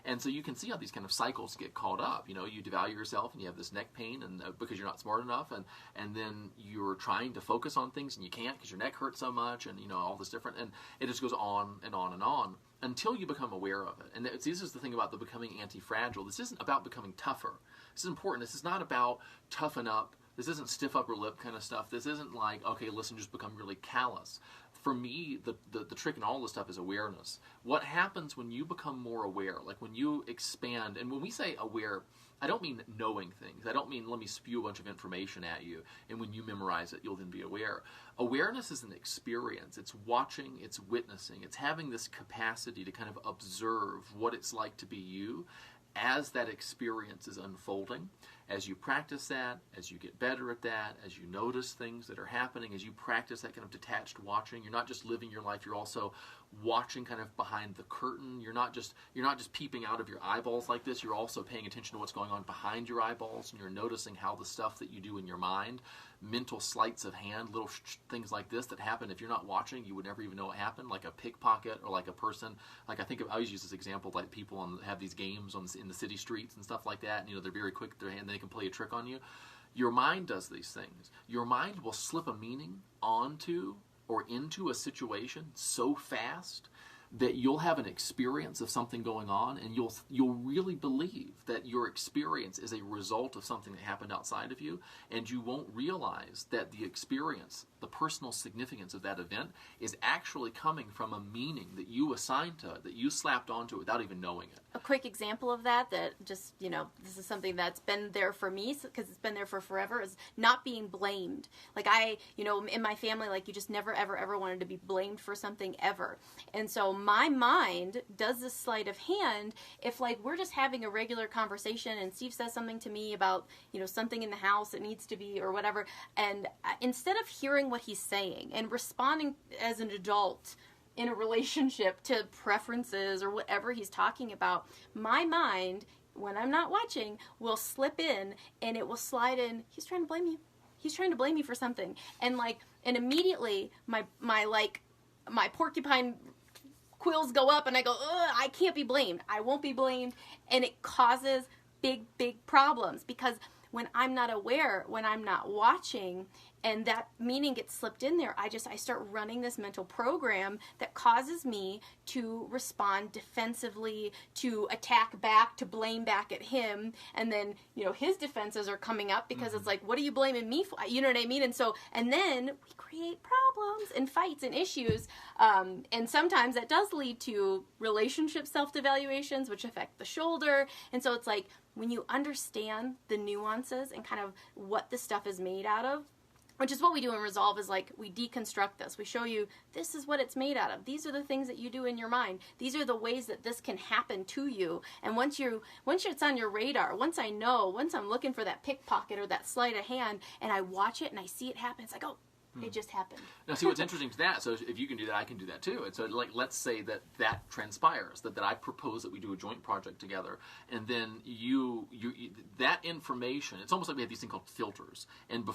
And so you can see how these kind of cycles get caught up. You devalue yourself and you have this neck pain and because you're not smart enough, and then you're trying to focus on things and you can't because your neck hurts so much, and, all this different, and it just goes on and on and on until you become aware of it. And this is the thing about the becoming anti-fragile. This isn't about becoming tougher. This is important. This is not about toughen up. This isn't stiff upper lip kind of stuff. This isn't okay, listen, just become really callous. for me, the trick in all this stuff is awareness. What happens when you become more aware, like when you expand, and when we say aware, I don't mean knowing things. I don't mean let me spew a bunch of information at you, and when you memorize it, you'll then be aware. Awareness is an experience. It's watching, it's witnessing, it's having this capacity to kind of observe what it's like to be you as that experience is unfolding. As you practice that, as you get better at that, as you notice things that are happening, as you practice that kind of detached watching, you're not just living your life, you're also watching kind of behind the curtain. You're not just peeping out of your eyeballs like this, you're also paying attention to what's going on behind your eyeballs, and you're noticing how the stuff that you do in your mind, mental sleights of hand, little things like this that happen if you're not watching, you would never even know what happened, like a pickpocket or like a person, like I always use this example, like people have these games in the city streets and stuff like that, and they're very quick with their hand, they can play a trick on you. Your mind does these things. Your mind will slip a meaning onto or into a situation so fast that you'll have an experience of something going on, and you'll really believe that your experience is a result of something that happened outside of you, and you won't realize that the experience, the personal significance of that event, is actually coming from a meaning that you assigned to it, that you slapped onto it without even knowing it. A quick example of that just, this is something that's been there for me because it's been there for forever, is not being blamed. Like in my family, like you just never, ever, ever wanted to be blamed for something ever. And so my mind does this sleight of hand if like we're just having a regular conversation and Steve says something to me about, something in the house that needs to be or whatever. And instead of hearing what he's saying and responding as an adult in a relationship to preferences or whatever he's talking about, my mind, when I'm not watching, will slip in and it will slide in, he's trying to blame you. He's trying to blame me for something. And immediately my porcupine quills go up and I go, I can't be blamed. I won't be blamed. And it causes big, big problems because when I'm not aware, when I'm not watching, and that meaning gets slipped in there, I start running this mental program that causes me to respond defensively, to attack back, to blame back at him, and then, his defenses are coming up because it's like, what are you blaming me for? You know what I mean? And then we create problems and fights and issues, and sometimes that does lead to relationship self-devaluations, which affect the shoulder, and so it's like, when you understand the nuances and kind of what this stuff is made out of, which is what we do in Resolve, is like we deconstruct this. We show you this is what it's made out of. These are the things that you do in your mind. These are the ways that this can happen to you. And once it's on your radar, once I'm looking for that pickpocket or that sleight of hand, and I watch it and I see it happen, it's like, oh, it just happened. Now, see what's interesting to that. So if you can do that, I can do that too. And so, let's say that transpires, that I propose that we do a joint project together, and then you that information. It's almost like we have these things called filters. And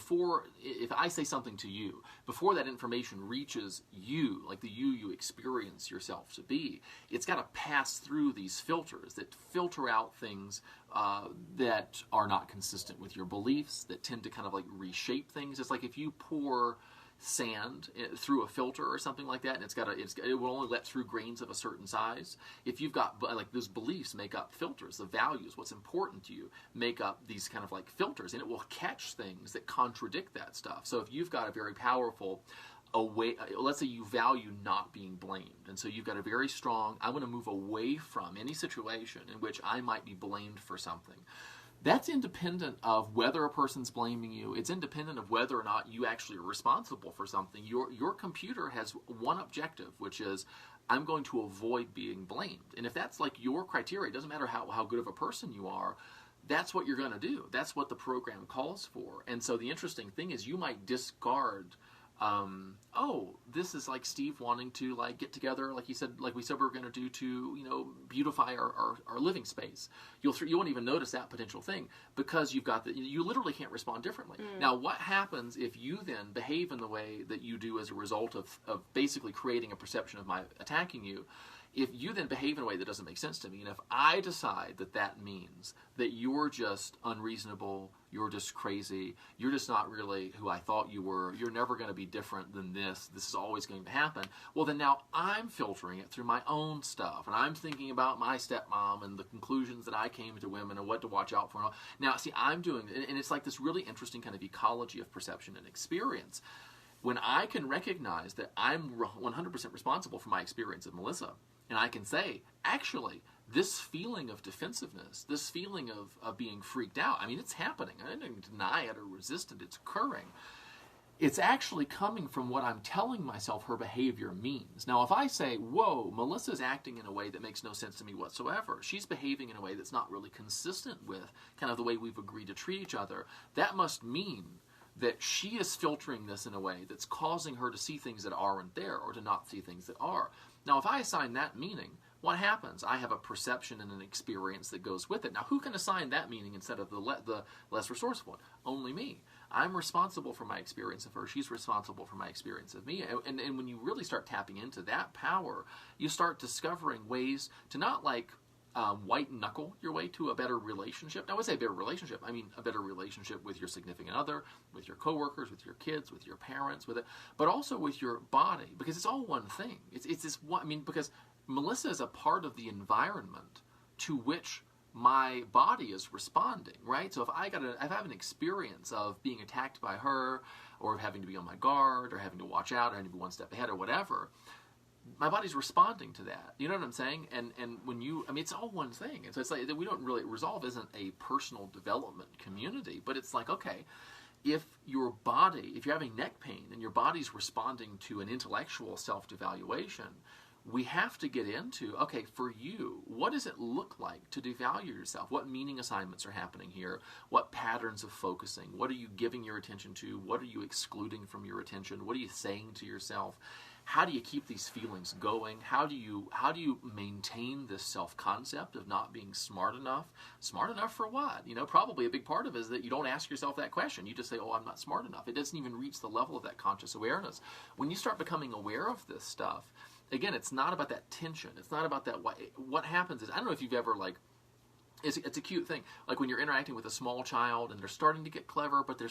if I say something to you, before that information reaches you, like the you experience yourself to be, it's got to pass through these filters that filter out things that are not consistent with your beliefs, that tend to kind of like reshape things. It's like if you pour sand through a filter or something like that, and it will only let through grains of a certain size. If you've got like those beliefs make up filters, the values, what's important to you, make up these kind of like filters, and it will catch things that contradict that stuff. So if you've got a very powerful let's say you value not being blamed, and so you've got a very strong, I want to move away from any situation in which I might be blamed for something. That's independent of whether a person's blaming you. It's independent of whether or not you actually are responsible for something. Your computer has one objective, which is, I'm going to avoid being blamed. And if that's like your criteria, it doesn't matter how good of a person you are, that's what you're going to do. That's what the program calls for. And so the interesting thing is you might discard this is like Steve wanting to like get together, like we said we were going to do to, beautify our living space. You won't even notice that potential thing because you've got you literally can't respond differently. Now, what happens if you then behave in the way that you do as a result of basically creating a perception of my attacking you? If you then behave in a way that doesn't make sense to me, and if I decide that means that you're just unreasonable, you're just crazy, you're just not really who I thought you were, you're never going to be different than this is always going to happen, well then now I'm filtering it through my own stuff, and I'm thinking about my stepmom and the conclusions that I came to women and what to watch out for. Now, see, I'm doing, and it's like this really interesting kind of ecology of perception and experience. when I can recognize that I'm 100% responsible for my experience of Melissa, and I can say, actually, this feeling of defensiveness, this feeling of being freaked out, I mean, it's happening. I didn't deny it or resist it. It's occurring. It's actually coming from what I'm telling myself her behavior means. Now, if I say, whoa, Melissa's acting in a way that makes no sense to me whatsoever, she's behaving in a way that's not really consistent with kind of the way we've agreed to treat each other, that must mean that she is filtering this in a way that's causing her to see things that aren't there or to not see things that are. Now, if I assign that meaning, what happens? I have a perception and an experience that goes with it. Now, who can assign that meaning instead of the less resourceful one? Only me. I'm responsible for my experience of her. She's responsible for my experience of me. And when you really start tapping into that power, you start discovering ways to not like white knuckle your way to a better relationship. Now, when I say better relationship, I mean a better relationship with your significant other, with your coworkers, with your kids, with your parents, with it, but also with your body, because it's all one thing. It's this one. I mean, because Melissa is a part of the environment to which my body is responding, right? So if I have an experience of being attacked by her, or of having to be on my guard, or having to watch out, or having to be one step ahead, or whatever, my body's responding to that. You know what I'm saying? And when you, I mean, it's all one thing. And so it's like that we don't really, Resolve isn't a personal development community, but it's like, okay, if your body, if you're having neck pain and your body's responding to an intellectual self-devaluation, we have to get into, okay, for you, what does it look like to devalue yourself? What meaning assignments are happening here? What patterns of focusing? What are you giving your attention to? What are you excluding from your attention? What are you saying to yourself? How do you keep these feelings going? How do you maintain this self-concept of not being smart enough? Smart enough for what? You know, probably a big part of it is that you don't ask yourself that question. You just say, oh, I'm not smart enough. It doesn't even reach the level of that conscious awareness. When you start becoming aware of this stuff, again, it's not about that tension. It's not about that. What happens is, I don't know if you've ever, like, it's a cute thing. Like when you're interacting with a small child and they're starting to get clever, but they're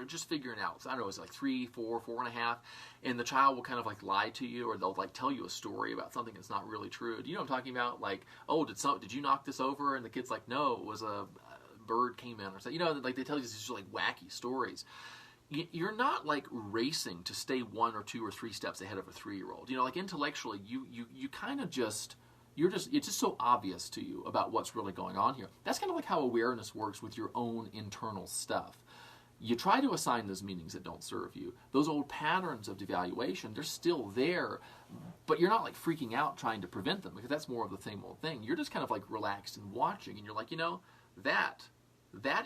just figuring out. So I don't know, it's like 3, 4, 4.5, and the child will kind of like lie to you, or they'll like tell you a story about something that's not really true. Do you know what I'm talking about? Like, oh, did you knock this over? And the kid's like, no, it was a bird came in or something. You know, like they tell you these just like wacky stories. You're not like racing to stay 1 or 2 or 3 steps ahead of a 3-year-old. You know, like intellectually, you kind of just. It's just so obvious to you about what's really going on here. That's kind of like how awareness works with your own internal stuff. You try to assign those meanings that don't serve you. Those old patterns of devaluation, they're still there, but you're not like freaking out trying to prevent them, because that's more of the same old thing. You're just kind of like relaxed and watching, and you're like, you know, that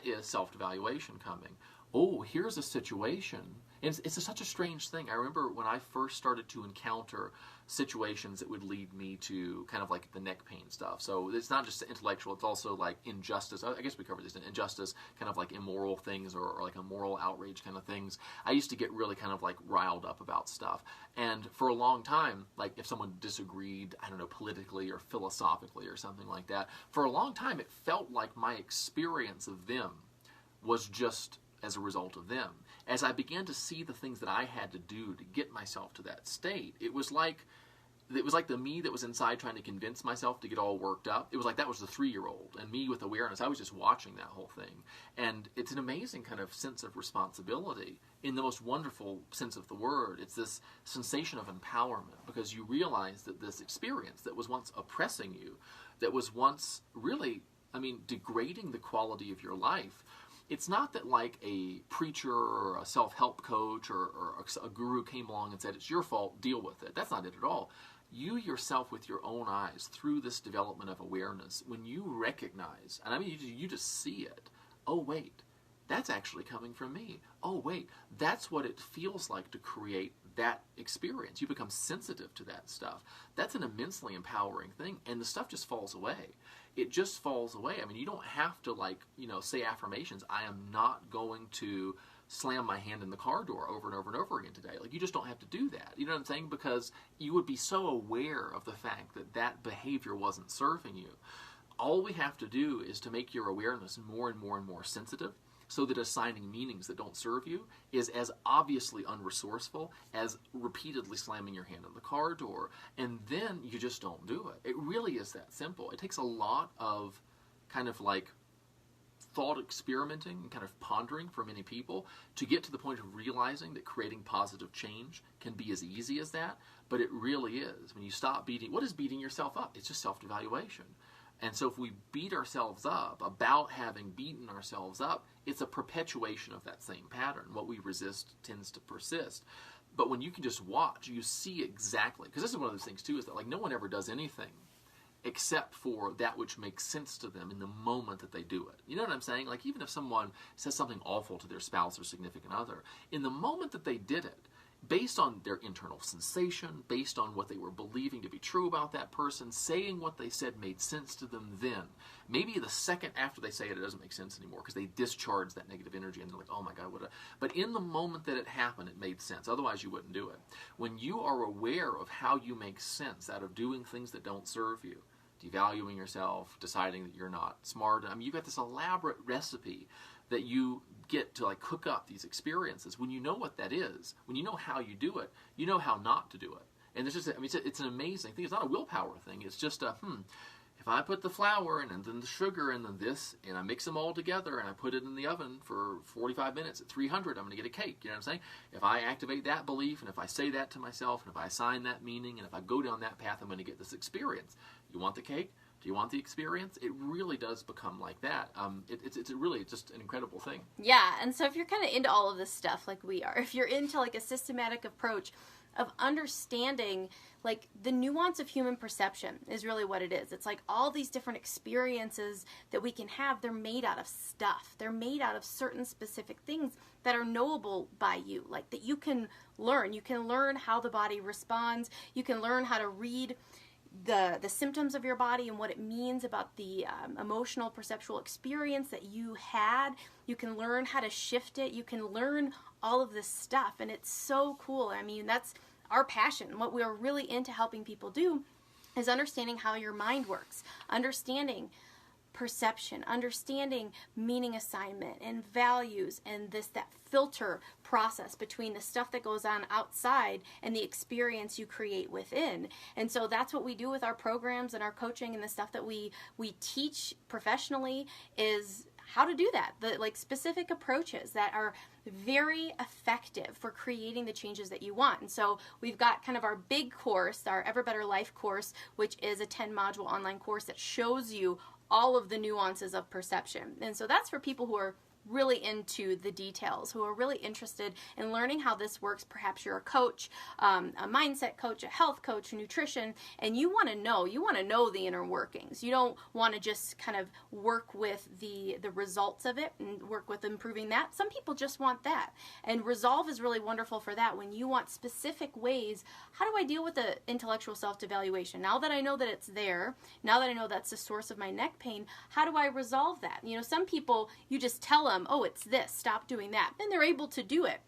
is self-devaluation coming. Oh, here's a situation. And it's such a strange thing. I remember when I first started to encounter situations that would lead me to kind of like the neck pain stuff. So it's not just intellectual, it's also like injustice. I guess we covered this in injustice, kind of like immoral things or like a moral outrage kind of things. I used to get really kind of like riled up about stuff. And for a long time, like if someone disagreed, I don't know, politically or philosophically or something like that, for a long time it felt like my experience of them was just as a result of them. As I began to see the things that I had to do to get myself to that state, it was like the me that was inside trying to convince myself to get all worked up. It was like that was the 3-year-old, and me with awareness, I was just watching that whole thing. And it's an amazing kind of sense of responsibility in the most wonderful sense of the word. It's this sensation of empowerment, because you realize that this experience that was once oppressing you, that was once really, degrading the quality of your life, it's not that like a preacher or a self-help coach or a guru came along and said, it's your fault, deal with it. That's not it at all. You yourself with your own eyes, through this development of awareness, when you recognize, and you just see it, oh wait, that's actually coming from me. Oh wait, that's what it feels like to create that experience. You become sensitive to that stuff. That's an immensely empowering thing, and the stuff just falls away. It just falls away. You don't have to say affirmations. I am not going to slam my hand in the car door over and over and over again today. You just don't have to do that. You know what I'm saying? Because you would be so aware of the fact that that behavior wasn't serving you. All we have to do is to make your awareness more and more and more sensitive, so that assigning meanings that don't serve you is as obviously unresourceful as repeatedly slamming your hand on the car door, and then you just don't do it. It really is that simple. It takes a lot of kind of like thought experimenting and kind of pondering for many people to get to the point of realizing that creating positive change can be as easy as that, but it really is. When you stop beating, what is beating yourself up? It's just self-devaluation. And so if we beat ourselves up about having beaten ourselves up, it's a perpetuation of that same pattern. What we resist tends to persist. But when you can just watch, you see exactly, because this is one of those things too, is that like no one ever does anything except for that which makes sense to them in the moment that they do it. You know what I'm saying? Like even if someone says something awful to their spouse or significant other, in the moment that they did it, based on their internal sensation, based on what they were believing to be true about that person, saying what they said made sense to them then. Maybe the second after they say it, it doesn't make sense anymore because they discharge that negative energy and they're like, oh my God, what? But in the moment that it happened, it made sense. Otherwise, you wouldn't do it. When you are aware of how you make sense out of doing things that don't serve you, devaluing yourself, deciding that you're not smart, I mean, you've got this elaborate recipe that you get to like cook up these experiences. When you know what that is, when you know how you do it, you know how not to do it. And it's just, I mean, it's an amazing thing. It's not a willpower thing. It's just a, if I put the flour and then the sugar and then this, and I mix them all together and I put it in the oven for 45 minutes at 300, I'm going to get a cake. You know what I'm saying? If I activate that belief and if I say that to myself and if I assign that meaning and if I go down that path, I'm going to get this experience. You want the cake? Do you want the experience? It really does become like that. It's really just an incredible thing. Yeah, and so if you're kind of into all of this stuff like we are, if you're into like a systematic approach of understanding like the nuance of human perception is really what it is. It's like all these different experiences that we can have, they're made out of stuff. They're made out of certain specific things that are knowable by you, like that you can learn. You can learn how the body responds. You can learn how to read the symptoms of your body and what it means about the emotional perceptual experience that you had. You can learn how to shift it. You can learn all of this stuff, and it's so cool. I mean, that's our passion. What we're really into helping people do is understanding how your mind works, understanding perception, understanding meaning assignment and values and that filter process between the stuff that goes on outside and the experience you create within. And so that's what we do with our programs and our coaching, and the stuff that we teach professionally is how to do that. The like specific approaches that are very effective for creating the changes that you want. And so we've got kind of our big course, our Ever Better Life course, which is a 10-module online course that shows you all of the nuances of perception. And so that's for people who are really into the details, who are really interested in learning how this works. Perhaps you're a coach, a mindset coach, a health coach, nutrition, and you want to know the inner workings. You don't want to just kind of work with the results of it and work with improving that. Some people just want that. And Resolve is really wonderful for that. When you want specific ways, how do I deal with the intellectual self-devaluation? Now that I know that it's there, now that I know that's the source of my neck pain, how do I resolve that? You know, some people, you just tell them, oh, it's this, stop doing that, and they're able to do it.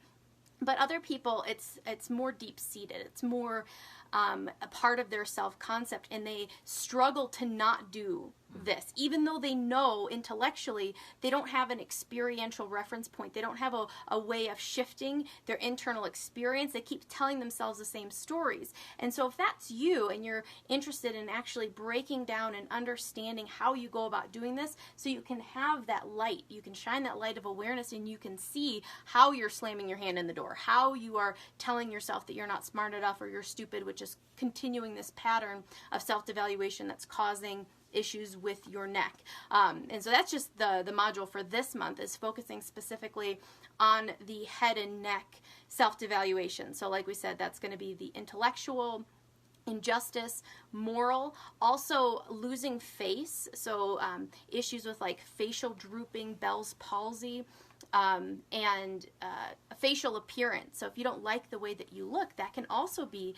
But other people, it's more deep-seated. It's more a part of their self-concept, and they struggle to not do this. Even though they know intellectually, they don't have an experiential reference point. They don't have a way of shifting their internal experience. They keep telling themselves the same stories. And so if that's you and you're interested in actually breaking down and understanding how you go about doing this so you can have that light, you can shine that light of awareness, and you can see how you're slamming your hand in the door, how you are telling yourself that you're not smart enough or you're stupid, which is continuing this pattern of self-devaluation that's causing issues with your neck. And so that's just the module for this month, is focusing specifically on the head and neck self-devaluation. So like we said, that's going to be the intellectual, injustice, moral, also losing face. So issues with like facial drooping, Bell's palsy, and facial appearance. So if you don't like the way that you look, that can also be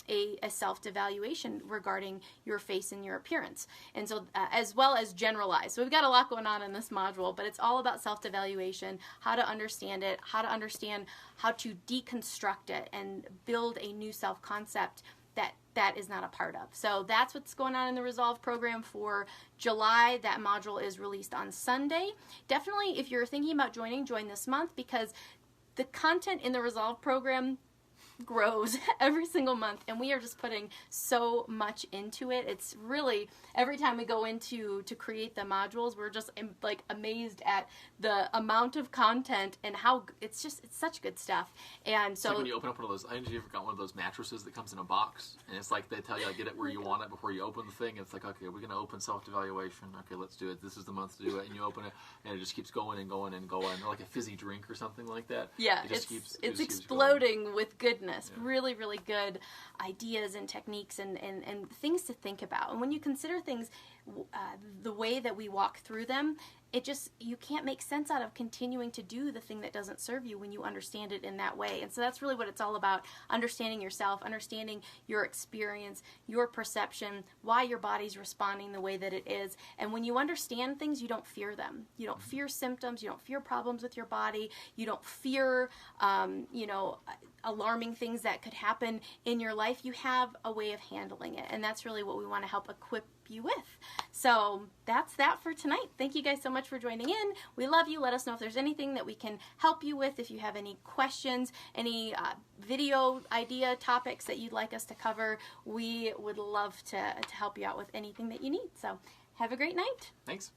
a self-devaluation regarding your face and your appearance. And so as well as generalized. So we've got a lot going on in this module, but it's all about self-devaluation, how to understand it, how to deconstruct it and build a new self-concept that is not a part of. So that's what's going on in the Resolve program for July. That module is released on Sunday. Definitely, if you're thinking about join this month, because the content in the Resolve program, grows every single month, and we are just putting so much into it. It's really, every time we go into to create the modules, we're just like amazed at the amount of content and how it's such good stuff. And so it's like when you open up one of those, I don't know if you ever got one of those mattresses that comes in a box, and it's like they tell you, like, get it where you want it before you open the thing. It's like, okay, we're going to open Self-Devaluation. Okay, let's do it. This is the month to do it. And you open it, and it just keeps going and going and going, like a fizzy drink or something like that. Yeah, it's exploding with goodness. Yeah. Really, really good ideas and techniques and things to think about. And when you consider things the way that we walk through them, you can't make sense out of continuing to do the thing that doesn't serve you when you understand it in that way. And so that's really what it's all about, understanding yourself, understanding your experience, your perception, why your body's responding the way that it is. And when you understand things, you don't fear them. You don't fear symptoms. You don't fear problems with your body. You don't fear, alarming things that could happen in your life. You have a way of handling it. And that's really what we want to help equip you with. So that's that for tonight. Thank you guys so much for joining in. We love you. Let us know if there's anything that we can help you with. If you have any questions, any video idea topics that you'd like us to cover, we would love to help you out with anything that you need. So have a great night. Thanks.